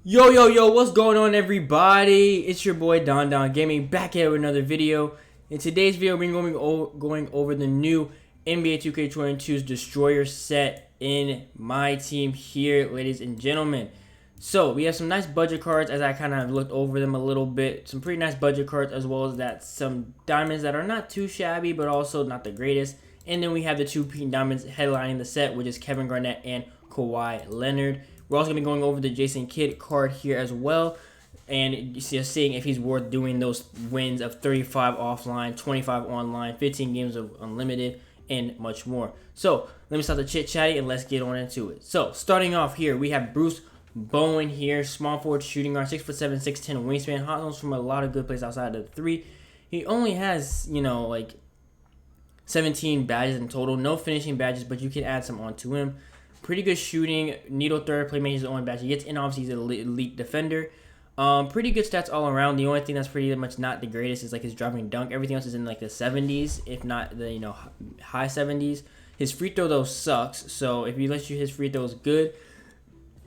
Yo, what's going on, everybody? It's your boy DonDon Gaming back here with another video. In today's video, we're going over the new NBA 2K22's Destroyer set in my team here, ladies and gentlemen. So, we have some nice budget cards as I kind of looked over them a little bit. Some pretty nice budget cards, as well as some diamonds that are not too shabby, but also not the greatest. And then we have the two pink diamonds headlining the set, which is Kevin Garnett and Kawhi Leonard. We're also going to be going over the Jason Kidd card here as well, and just seeing if he's worth doing those wins of 35 offline, 25 online, 15 games of unlimited, and much more. So let me stop the chit-chatting and let's get on into it. So starting off here, we have Bruce Bowen here, small forward shooting guard, 6'7", 6'10" wingspan, hot zones from a lot of good plays outside of the three. He only has, like 17 badges in total, no finishing badges, but you can add some onto him. Pretty good shooting, needle third, playmaking is the only badge he gets, and obviously he's an elite defender. Pretty good stats all around. The only thing that's pretty much not the greatest is like his driving dunk. Everything else is in like the 70s, if not the high 70s. His free throw though sucks, so if you let you his free throws good,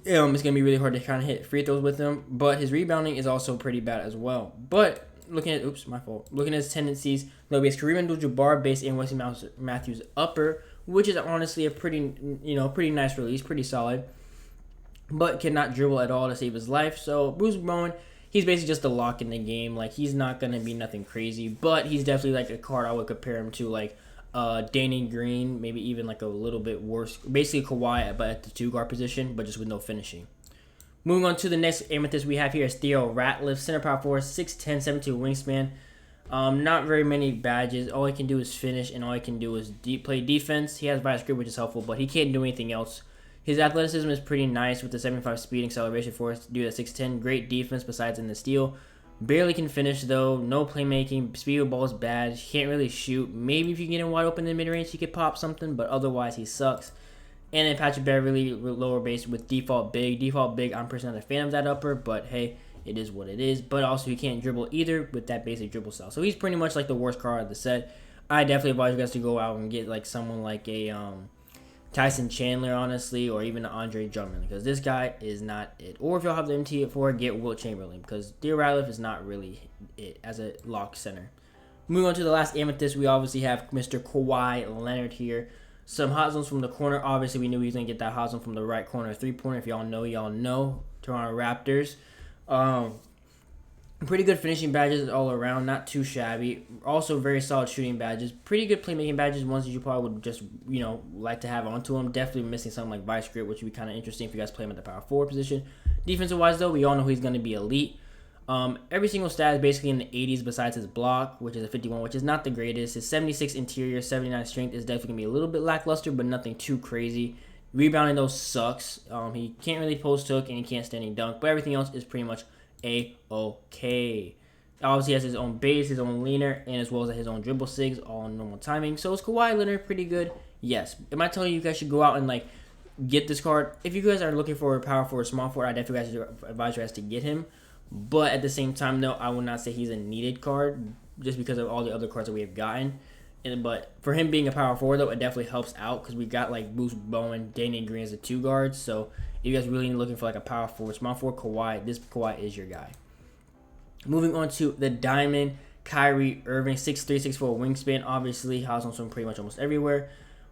it's gonna be really hard to kind of hit free throws with him. But his rebounding is also pretty bad as well. But looking at looking at his tendencies, though, he has Kareem Abdul-Jabbar base and Wesley Matthews upper, which is honestly a pretty nice release, pretty solid, but cannot dribble at all to save his life. So Bruce Bowen, he's basically just a lock in the game. Like, he's not gonna be nothing crazy, but he's definitely like a card I would compare him to, like Danny Green, maybe even like a little bit worse. Basically Kawhi, but at the two guard position, but just with no finishing. Moving on to the next amethyst we have here is Theo Ratliff, center power forward, 6'10", 7'2" wingspan. Not very many badges. All he can do is finish, and all he can do is play defense. He has vice grip, which is helpful, but he can't do anything else. His athleticism is pretty nice with the 75 speed acceleration force due to 6'10". Great defense besides in the steal. Barely can finish, though. No playmaking. Speed of ball is bad. He can't really shoot. Maybe if you get him wide open in mid-range, he could pop something, but otherwise he sucks. And then Patrick Beverly, lower base with default big. Default big, I'm personally not a fan of that upper, but hey, it is what it is. But also, he can't dribble either with that basic dribble style. So he's pretty much like the worst card of the set. I definitely advise you guys to go out and get like someone like a Tyson Chandler, honestly, or even Andre Drummond, because this guy is not it. Or if y'all have the MT4, get Wilt Chamberlain, because Theo Ratliff is not really it as a lock center. Moving on to the last amethyst, we obviously have Mr. Kawhi Leonard here. Some hot zones from the corner. Obviously, we knew he was going to get that hot zone from the right corner three-pointer. If y'all know, y'all know. Toronto Raptors. Pretty good finishing badges all around. Not too shabby. Also, very solid shooting badges. Pretty good playmaking badges. Ones that you probably would just, like to have onto him. Definitely missing something like vice grip, which would be kind of interesting if you guys play him at the power forward position. Defensive-wise, though, we all know he's going to be elite. Every single stat is basically in the 80s besides his block, which is a 51, which is not the greatest. His 76 interior, 79 strength is definitely going to be a little bit lackluster, but nothing too crazy. Rebounding, though, sucks. He can't really post hook, and he can't standing dunk, but everything else is pretty much A-okay. Obviously, he has his own base, his own leaner, and as well as his own dribble sigs, all in normal timing. So is Kawhi Leonard pretty good? Yes. Am I telling you guys should go out and, get this card? If you guys are looking for a power forward, small forward, I definitely advise you guys to get him. But at the same time, though, I would not say he's a needed card just because of all the other cards that we have gotten. But for him being a power forward, though, it definitely helps out because we got Bruce Bowen, Danny Green as the two guards. So if you guys really looking for a power forward, small forward, Kawhi, this Kawhi is your guy. Moving on to the diamond, Kyrie Irving, 6'3", 6'4" wingspan. Obviously, house on pretty much almost everywhere.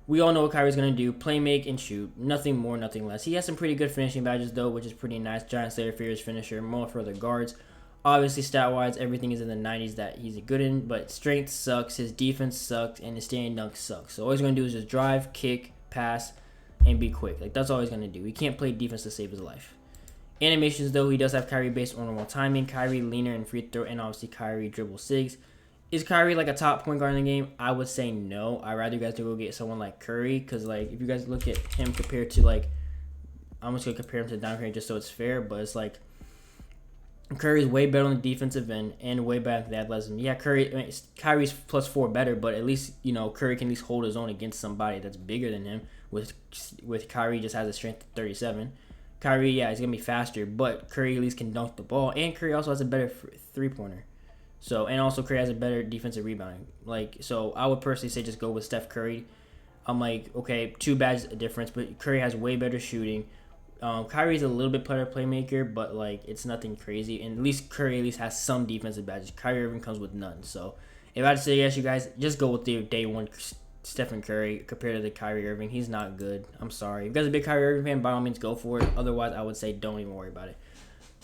We all know what Kyrie's going to do. Play, make, and shoot. Nothing more, nothing less. He has some pretty good finishing badges, though, which is pretty nice. Giant Slayer, Fearless Finisher, more for the guards. Obviously, stat-wise, everything is in the 90s that he's good in, but strength sucks, his defense sucks, and his standing dunk sucks. So all he's going to do is just drive, kick, pass, and be quick. That's all he's going to do. He can't play defense to save his life. Animations, though, he does have Kyrie based on normal timing, Kyrie leaner and free throw, and obviously Kyrie dribble sigs. Is Kyrie a top point guard in the game? I would say no. I'd rather you guys to go get someone like Curry, because if you guys look at him compared to I'm just gonna compare him to Curry just so it's fair, but it's Curry's way better on the defensive end and way better at the athleticism. Yeah, Kyrie's +4 better, but at least Curry can at least hold his own against somebody that's bigger than him. With Kyrie just has a strength of 37. Kyrie, yeah, he's gonna be faster, but Curry at least can dunk the ball, and Curry also has a better three-pointer. So, and also Curry has a better defensive rebounding. So I would personally say just go with Steph Curry. I'm okay, 2 badges a difference, but Curry has way better shooting. Kyrie's a little bit better playmaker, but like it's nothing crazy. And at least Curry at least has some defensive badges. Kyrie Irving comes with none. So if I had to say yes, you guys just go with the day one Stephen Curry compared to the Kyrie Irving. He's not good. I'm sorry. If you guys are a big Kyrie Irving fan, by all means go for it. Otherwise, I would say don't even worry about it.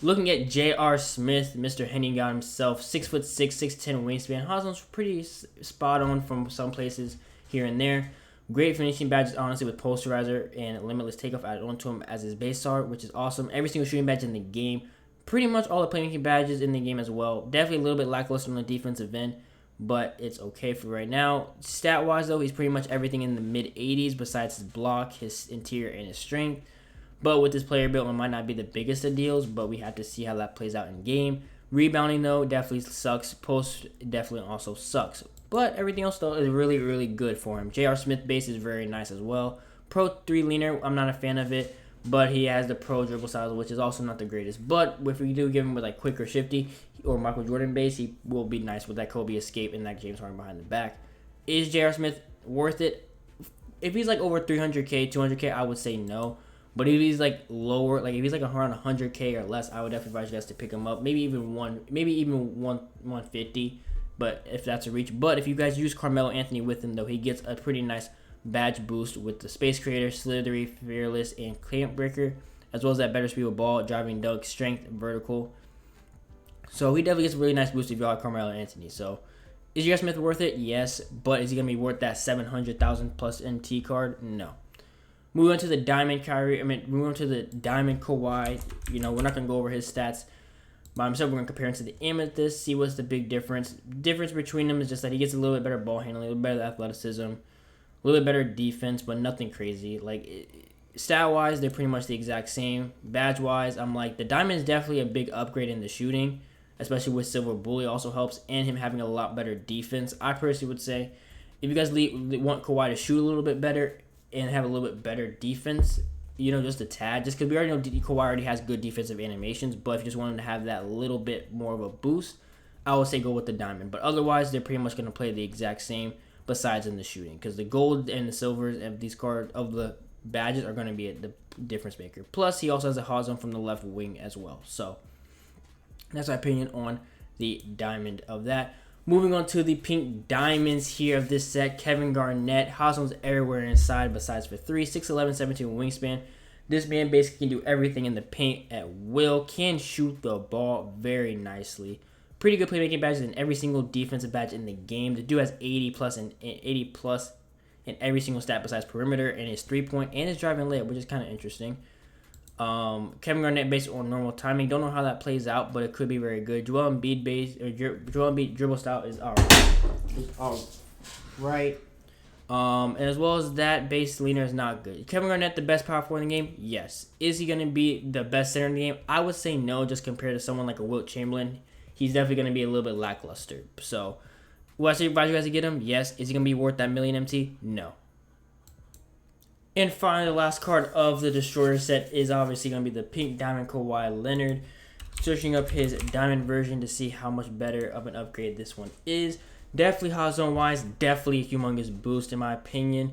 Looking at J.R. Smith, Mr. Henning got himself 6'6", 6'10" wingspan. Haslum's pretty spot on from some places here and there. Great finishing badges, honestly, with posterizer and limitless takeoff added onto him as his base art, which is awesome. Every single shooting badge in the game. Pretty much all the playmaking badges in the game as well. Definitely a little bit lackluster on the defensive end, but it's okay for right now. Stat-wise, though, he's pretty much everything in the mid-80s besides his block, his interior, and his strength. But with this player build, it might not be the biggest of deals, but we have to see how that plays out in game. Rebounding, though, definitely sucks. Post definitely also sucks. But everything else, though, is really, really good for him. J.R. Smith base is very nice as well. Pro 3 leaner, I'm not a fan of it, but he has the pro dribble style, which is also not the greatest. But if we do give him with like quicker shifty or Michael Jordan base, he will be nice with that Kobe escape and that James Harden behind the back. Is J.R. Smith worth it? If he's like over 300K, 200K, I would say no. But if he's like lower, like if he's like around 100K or less, I would definitely advise you guys to pick him up. Maybe even 150, but if that's a reach. But if you guys use Carmelo Anthony with him, though, he gets a pretty nice badge boost with the Space Creator, Slithery, Fearless, and Clamp Breaker, as well as that better speed with ball, driving, dunk, strength, vertical. So he definitely gets a really nice boost if you are Carmelo Anthony. So is J.R. Smith worth it? Yes, but is he gonna be worth that 700,000 plus NT card? No. Moving on to the Diamond Kyrie. Moving on to the Diamond Kawhi. You know, we're not going to go over his stats by himself. We're going to compare him to the Amethyst, see what's the big difference. Difference between them is just that he gets a little bit better ball handling, a little better athleticism, a little bit better defense, but nothing crazy. Like, stat-wise, they're pretty much the exact same. Badge-wise, I'm like, the Diamond is definitely a big upgrade in the shooting, especially with Silver Bully also helps, and him having a lot better defense. I personally would say, if you guys want Kawhi to shoot a little bit better and have a little bit better defense, you know, just a tad. Just because we already know Kawhi already has good defensive animations, but if you just want him to have that little bit more of a boost, I would say go with the Diamond. But otherwise, they're pretty much going to play the exact same besides in the shooting, because the gold and the silvers of these cards, of the badges, are going to be the difference maker. Plus, he also has a Hazon from the left wing as well. So that's my opinion on the Diamond of that. Moving on to the pink diamonds here of this set. Kevin Garnett. Hazon's everywhere inside besides for 3. 6'11", 17 wingspan. This man basically can do everything in the paint at will. Can shoot the ball very nicely. Pretty good playmaking badges in every single defensive badge in the game. The dude has 80 plus in every single stat besides perimeter, and his 3-point and his driving layup, which is kind of interesting. Kevin Garnett based on normal timing. Don't know how that plays out, but it could be very good. Joel Embiid dribble style is all right. And as well as that, base leaner is not good. Kevin Garnett, the best power forward in the game? Yes. Is he going to be the best center in the game? I would say no, just compared to someone like a Wilt Chamberlain. He's definitely going to be a little bit lackluster. So, would I say advise you guys to get him? Yes. Is he going to be worth that million MT? No. And finally, the last card of the Destroyer set is obviously going to be the pink Diamond Kawhi Leonard. Searching up his Diamond version to see how much better of an upgrade this one is. Definitely Hazon-wise, definitely a humongous boost in my opinion.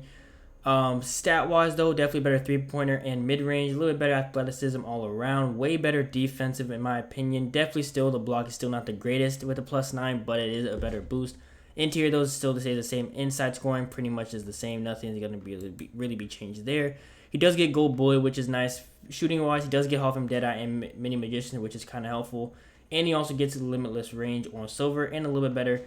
Stat-wise, though, definitely better three-pointer and mid-range. A little bit better athleticism all around. Way better defensive in my opinion. Definitely still, the block is still not the greatest with a +9, but it is a better boost. Interior, though, is still to say the same. Inside scoring pretty much is the same. Nothing is going to really be changed there. He does get Gold Bully, which is nice. Shooting-wise, he does get Hall from Deadeye and Mini Magician, which is kind of helpful. And he also gets Limitless range on Silver and a little bit better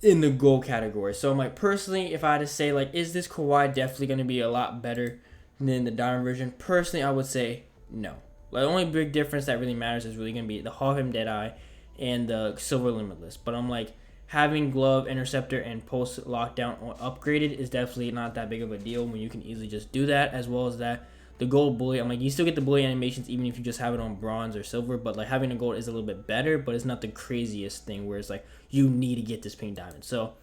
in the gold category. So, like, personally, if I had to say, like, is this Kawhi definitely going to be a lot better than the Diamond version? Personally, I would say no. Like, the only big difference that really matters is really going to be the Hall of Him Deadeye and the Silver Limitless. But I'm like, having Glove, Interceptor, and Post Lockdown upgraded is definitely not that big of a deal when you can easily just do that, as well as that. The Gold Bully, I'm like, you still get the Bully animations even if you just have it on Bronze or Silver, but like having a Gold is a little bit better, but it's not the craziest thing where it's like, you need to get this Pink Diamond. So,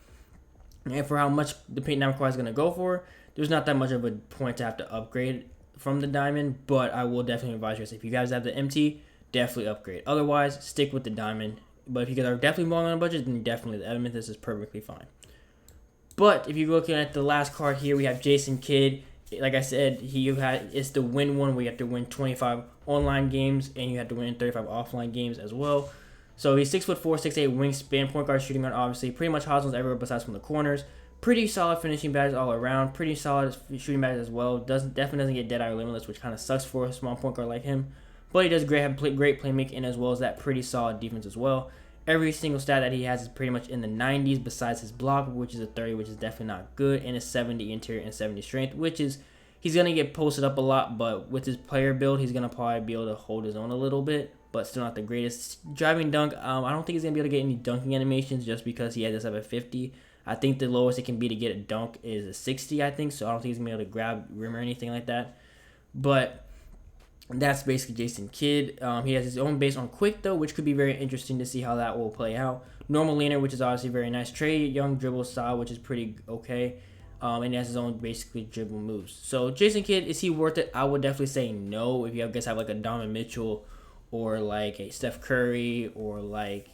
and for how much the Pink Diamond Kawhi is going to go for, there's not that much of a point to have to upgrade from the Diamond, but I will definitely advise you, if you guys have the MT, definitely upgrade. Otherwise, stick with the Diamond. But if you guys are definitely long on a budget, then definitely the Amethyst is perfectly fine. But if you're looking at the last card here, we have Jason Kidd, like I said, it's the win one where you have to win 25 online games and you have to win 35 offline games as well. So he's 6'4", 6'8", wingspan, point guard, shooting guard, obviously. Pretty much hustles everywhere besides from the corners. Pretty solid finishing badges all around. Pretty solid shooting badges as well. Definitely doesn't get dead eye or limitless, which kind of sucks for a small point guard like him. But he does have great playmaking as well as that pretty solid defense as well. Every single stat that he has is pretty much in the 90s besides his block, which is a 30, which is definitely not good, and a 70 interior and 70 strength, which is he's going to get posted up a lot, but with his player build, he's going to probably be able to hold his own a little bit, but still not the greatest. Driving dunk, I don't think he's going to be able to get any dunking animations just because he has this up at 50. I think the lowest it can be to get a dunk is a 60, I think, so I don't think he's going to be able to grab rim or anything like that. But that's basically Jason Kidd. He has his own base on quick, though, which could be very interesting to see how that will play out. Normal leaner, which is obviously very nice. Trae Young dribble style, which is pretty okay. And he has his own basically dribble moves. So Jason Kidd, is he worth it? I would definitely say no. If you guys have like a Donovan Mitchell or like a Steph Curry or like,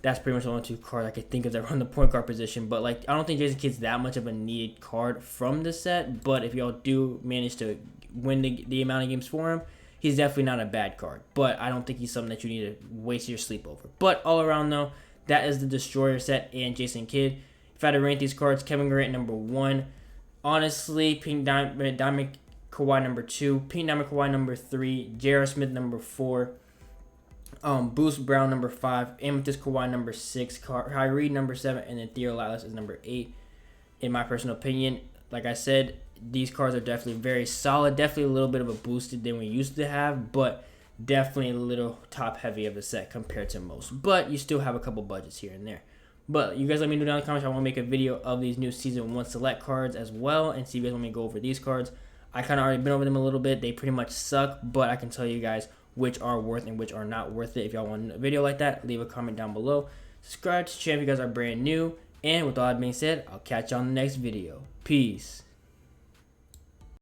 that's pretty much the only two cards I could think of that run the point guard position. But like, I don't think Jason Kidd's that much of a needed card from the set. But if y'all do manage to win the amount of games for him, he's definitely not a bad card. But I don't think he's something that you need to waste your sleep over. But all around though, that is the Destroyer set and Jason Kidd. If I had to rank these cards, Kevin Garnett number 1. Honestly, Pink Diamond Kawhi number 2. Pink Diamond Kawhi number 3. J.R. Smith number 4. Boost Brown number 5. Amethyst Kawhi number 6. Kyrie number 7. And then Theo Latlas is number 8. In my personal opinion, like I said, these cards are definitely very solid. Definitely a little bit of a boosted than we used to have, but definitely a little top heavy of a set compared to most. But you still have a couple budgets here and there. But you guys let me know down in the comments. I want to make a video of these new Season 1 select cards as well and see if you guys want me to go over these cards. I kind of already been over them a little bit. They pretty much suck, but I can tell you guys which are worth and which are not worth it. If y'all want a video like that, leave a comment down below. Subscribe to the channel if you guys are brand new. And with all that being said, I'll catch you on the next video. Peace.